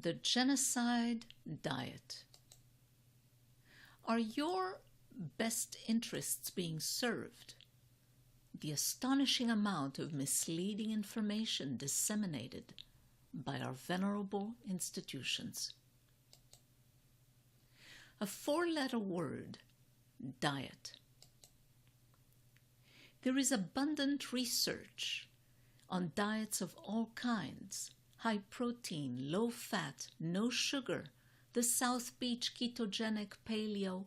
The Genocide Diet. Are your best interests being served? The astonishing amount of misleading information disseminated by our venerable institutions. A four-letter word, diet. There is abundant research on diets of all kinds: high protein, low fat, no sugar, the South Beach ketogenic paleo.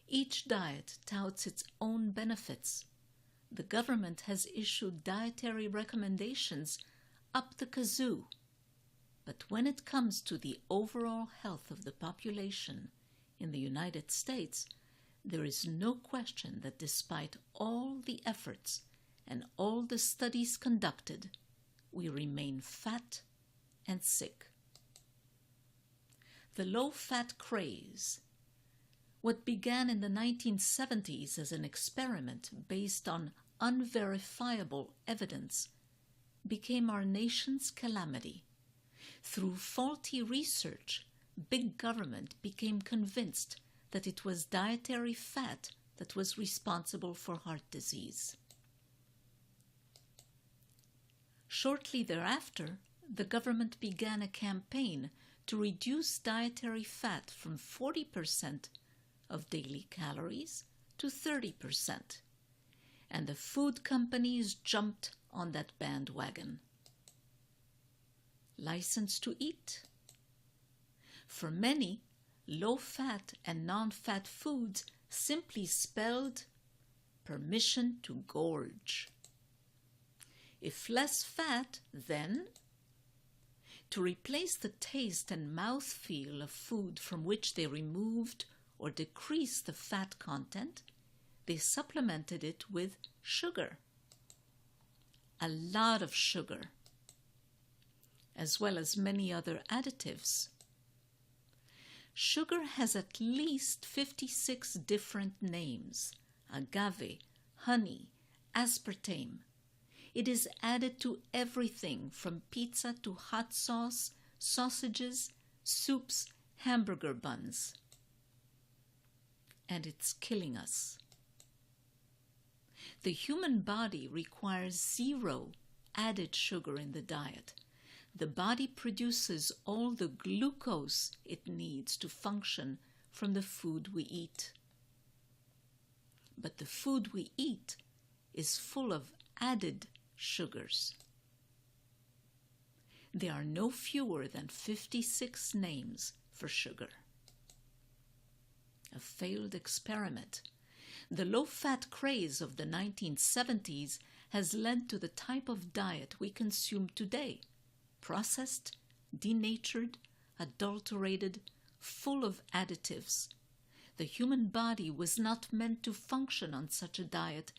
Each diet touts its own benefits. The government has issued dietary recommendations up the kazoo. But when it comes to the overall health of the population in the United States, there is no question that despite all the efforts and all the studies conducted, we remain fat and sick. The low-fat craze, what began in the 1970s as an experiment based on unverifiable evidence, became our nation's calamity. Through faulty research, big government became convinced that it was dietary fat that was responsible for heart disease. Shortly thereafter, the government began a campaign to reduce dietary fat from 40% of daily calories to 30%, and the food companies jumped on that bandwagon. License to eat. For many, low-fat and non-fat foods simply spelled permission to gorge. If less fat, then to replace the taste and mouthfeel of food from which they removed or decreased the fat content, they supplemented it with sugar. A lot of sugar, as well as many other additives. Sugar has at least 56 different names: agave, honey, aspartame. It is added to everything from pizza to hot sauce, sausages, soups, hamburger buns. And it's killing us. The human body requires zero added sugar in the diet. The body produces all the glucose it needs to function from the food we eat. But the food we eat is full of added sugars. There are no fewer than 56 names for sugar. A failed experiment. The low-fat craze of the 1970s has led to the type of diet we consume today: processed, denatured, adulterated, full of additives. The human body was not meant to function on such a diet,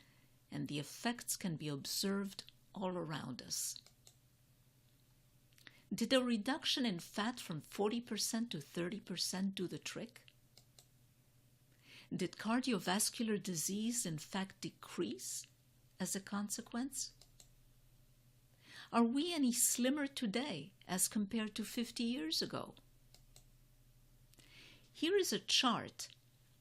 and the effects can be observed all around us. Did a reduction in fat from 40% to 30% do the trick? Did cardiovascular disease in fact decrease as a consequence? Are we any slimmer today as compared to 50 years ago? Here is a chart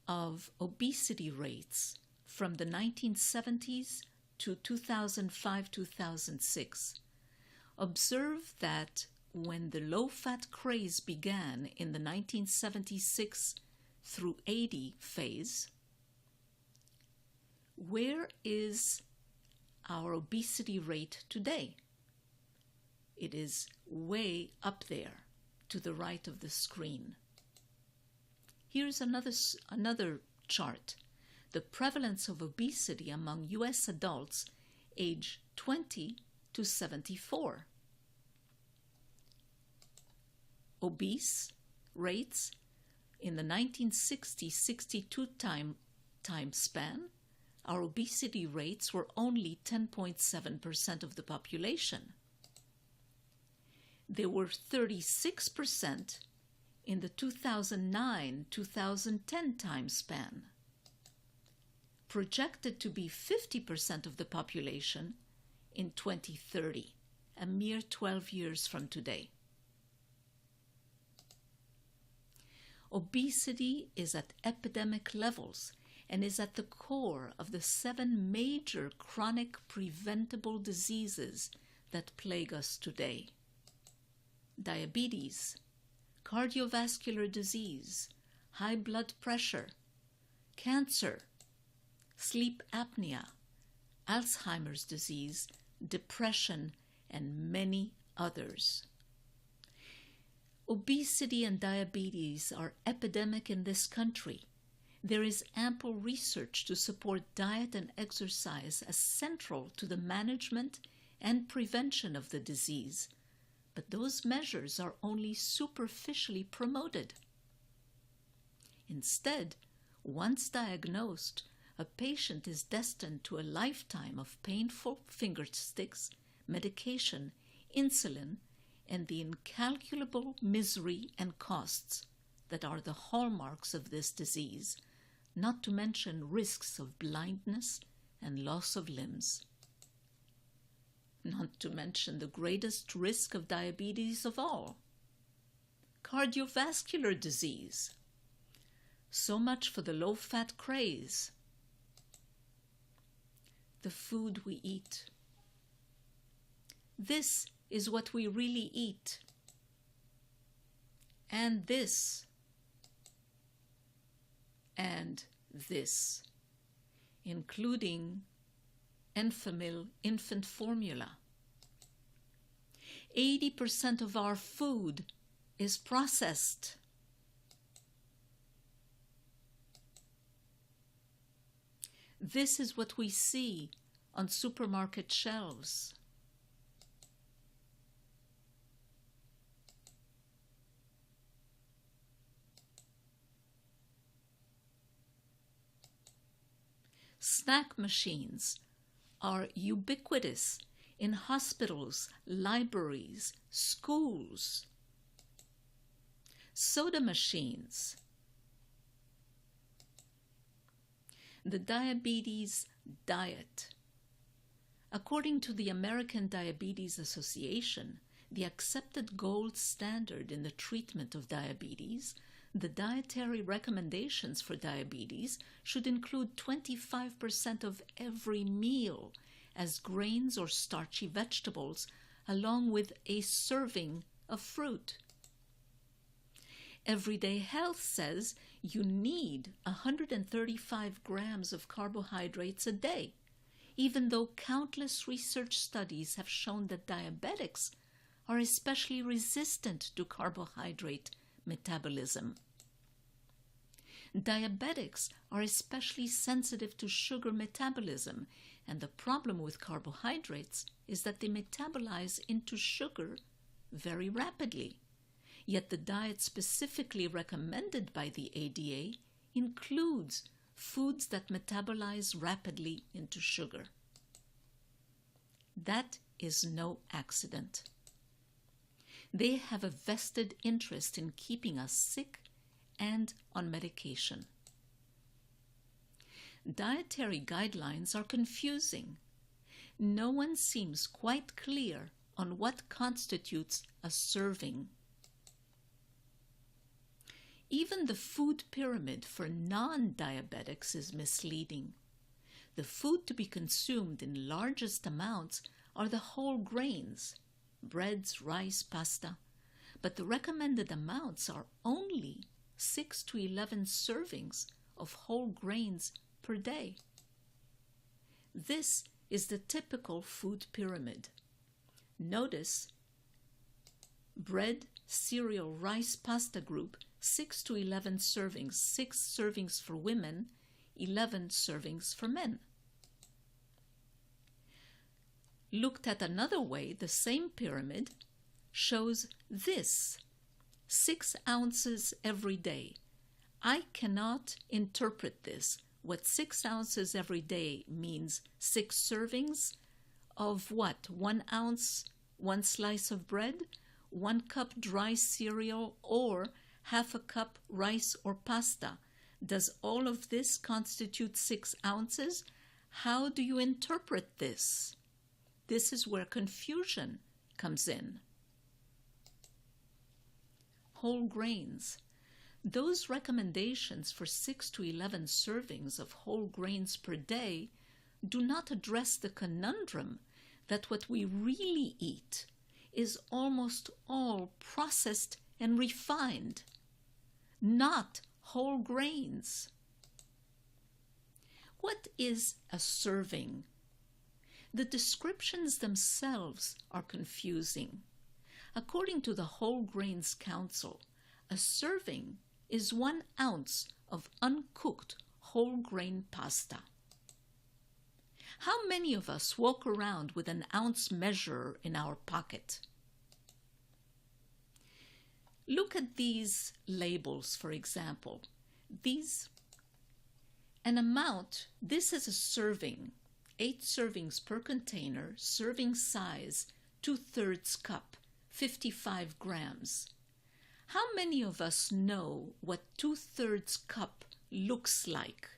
of obesity rates from the 1970s to 2005-2006. Observe that when the low-fat craze began in the 1976 through 80 phase, where is our obesity rate today? It is way up there to the right of the screen. Here's another chart. The prevalence of obesity among U.S. adults age 20 to 74. Obese rates in the 1960-62 time span, our obesity rates were only 10.7% of the population. They were 36% in the 2009-2010 time span, projected to be 50% of the population in 2030, a mere 12 years from today. Obesity is at epidemic levels and is at the core of the 7 major chronic preventable diseases that plague us today: diabetes, cardiovascular disease, high blood pressure, cancer, sleep apnea, Alzheimer's disease, depression, and many others. Obesity and diabetes are epidemic in this country. There is ample research to support diet and exercise as central to the management and prevention of the disease, but those measures are only superficially promoted. Instead, once diagnosed, a patient is destined to a lifetime of painful finger sticks, medication, insulin, and the incalculable misery and costs that are the hallmarks of this disease, not to mention risks of blindness and loss of limbs. Not to mention the greatest risk of diabetes of all: cardiovascular disease. So much for the low-fat craze. The food we eat. This is what we really eat. And this. And this, including Enfamil infant formula. 80% of our food is processed. This is what we see on supermarket shelves. Snack machines are ubiquitous in hospitals, libraries, schools. Soda machines. The diabetes diet. According to the American Diabetes Association, the accepted gold standard in the treatment of diabetes, the dietary recommendations for diabetes should include 25% of every meal as grains or starchy vegetables, along with a serving of fruit. Everyday Health says you need 135 grams of carbohydrates a day, even though countless research studies have shown that diabetics are especially resistant to carbohydrate metabolism. Diabetics are especially sensitive to sugar metabolism, and the problem with carbohydrates is that they metabolize into sugar very rapidly. Yet the diet specifically recommended by the ADA includes foods that metabolize rapidly into sugar. That is no accident. They have a vested interest in keeping us sick and on medication. Dietary guidelines are confusing. No one seems quite clear on what constitutes a serving. Even the food pyramid for non-diabetics is misleading. The food to be consumed in largest amounts are the whole grains, breads, rice, pasta, but the recommended amounts are only 6 to 11 servings of whole grains per day. This is the typical food pyramid. Notice bread, cereal, rice, pasta group, 6 to 11 servings, 6 servings for women, 11 servings for men. Looked at another way, the same pyramid shows this: 6 ounces every day. I cannot interpret this. What 6 ounces every day means 6 servings of what? 1 ounce, 1 slice of bread, 1 cup dry cereal, or half a cup rice or pasta. Does all of this constitute 6 ounces? How do you interpret this? This is where confusion comes in. Whole grains. Those recommendations for 6 to 11 servings of whole grains per day do not address the conundrum that what we really eat is almost all processed and refined, not whole grains. What is a serving? The descriptions themselves are confusing. According to the Whole Grains Council, a serving is 1 ounce of uncooked whole grain pasta. How many of us walk around with an ounce measurer in our pocket? Look at these labels, for example. An amount, this is a serving, 8 servings per container, serving size, 2/3 cup, 55 grams. How many of us know what 2/3 cup looks like?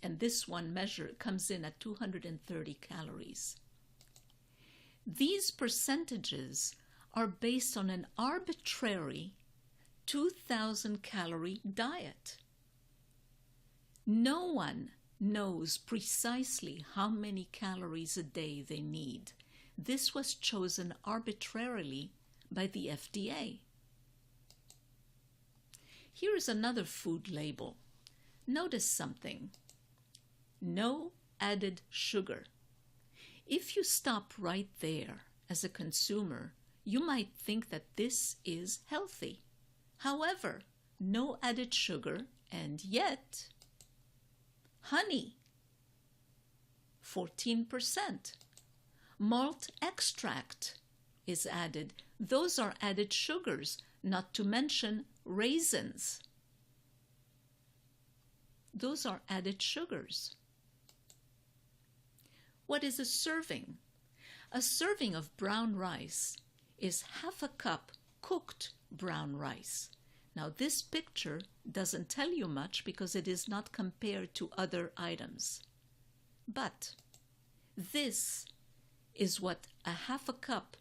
And this one measure comes in at 230 calories. These percentages are based on an arbitrary 2,000 calorie diet. No one knows precisely how many calories a day they need. This was chosen arbitrarily by the FDA. Here is another food label. Notice something. No added sugar. If you stop right there as a consumer, you might think that this is healthy. However, no added sugar, and yet honey, 14%. Malt extract is added. Those are added sugars, not to mention raisins. Those are added sugars. What is a serving? A serving of brown rice is 1/2 cup cooked brown rice. Now, this picture doesn't tell you much because it is not compared to other items. But this is what a 1/2 cup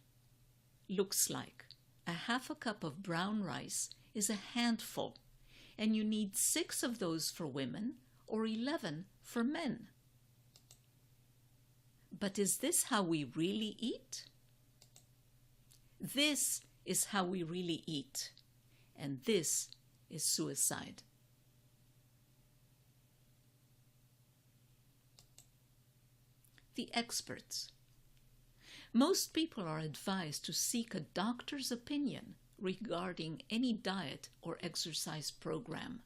looks like. A 1/2 cup of brown rice is a handful, and you need 6 of those for women or 11 for men. But is this how we really eat? This is how we really eat, and this is suicide. The experts. Most people are advised to seek a doctor's opinion regarding any diet or exercise program.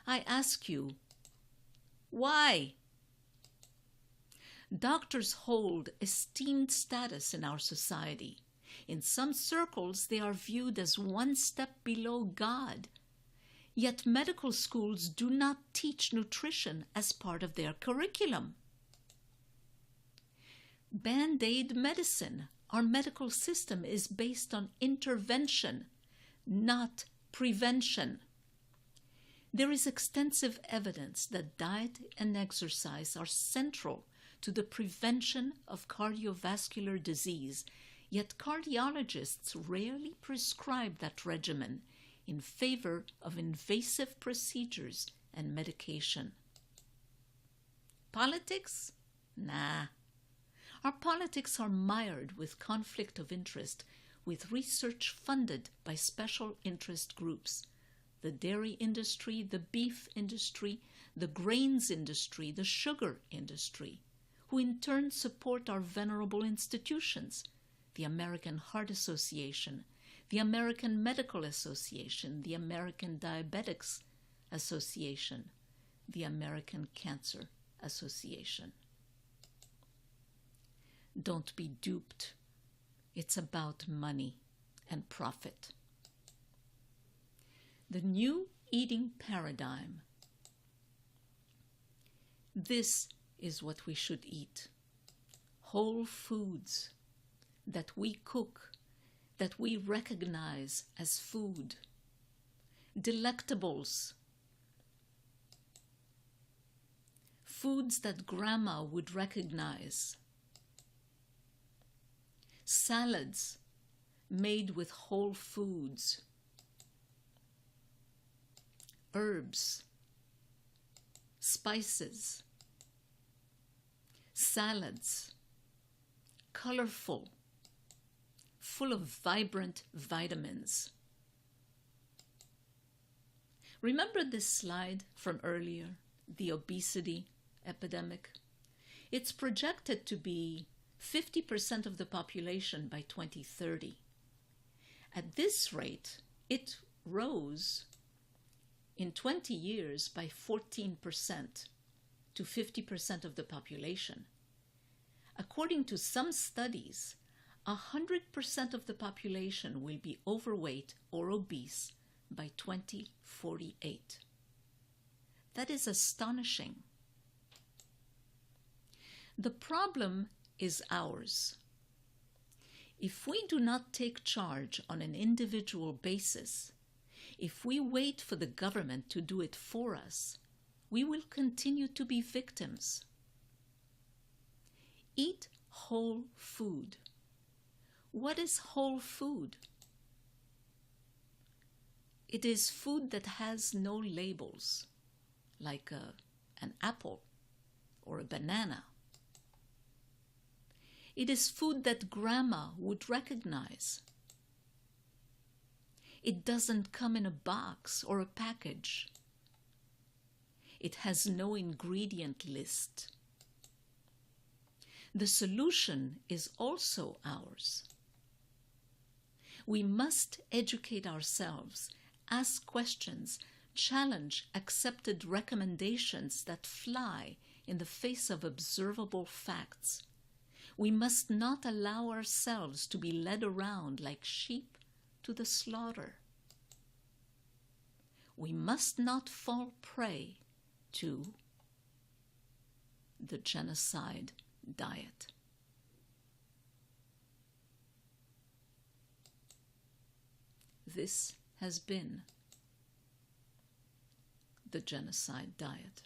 I ask you, why? Doctors hold esteemed status in our society. In some circles, they are viewed as 1 step below God. Yet medical schools do not teach nutrition as part of their curriculum. Band-aid medicine, our medical system is based on intervention, not prevention. There is extensive evidence that diet and exercise are central to the prevention of cardiovascular disease, yet cardiologists rarely prescribe that regimen in favor of invasive procedures and medication. Politics? Nah. Our politics are mired with conflict of interest, with research funded by special interest groups. The dairy industry, the beef industry, the grains industry, the sugar industry, who in turn support our venerable institutions, the American Heart Association, the American Medical Association, the American Diabetics Association, the American Cancer Association. Don't be duped. It's about money and profit. The new eating paradigm. This is what we should eat. Whole foods that we cook, that we recognize as food. Delectables. Foods that grandma would recognize. Salads made with whole foods, herbs, spices, salads, colorful, full of vibrant vitamins. Remember this slide from earlier, the obesity epidemic? It's projected to be 50% of the population by 2030. At this rate, it rose in 20 years by 14% to 50% of the population. According to some studies, 100% of the population will be overweight or obese by 2048. That is astonishing. The problem is ours. If we do not take charge on an individual basis, if we wait for the government to do it for us, we will continue to be victims. Eat whole food. What is whole food? It is food that has no labels, like an apple or a banana. It is food that grandma would recognize. It doesn't come in a box or a package. It has no ingredient list. The solution is also ours. We must educate ourselves, ask questions, challenge accepted recommendations that fly in the face of observable facts. We must not allow ourselves to be led around like sheep to the slaughter. We must not fall prey to the genocide diet. This has been the Genocide Diet.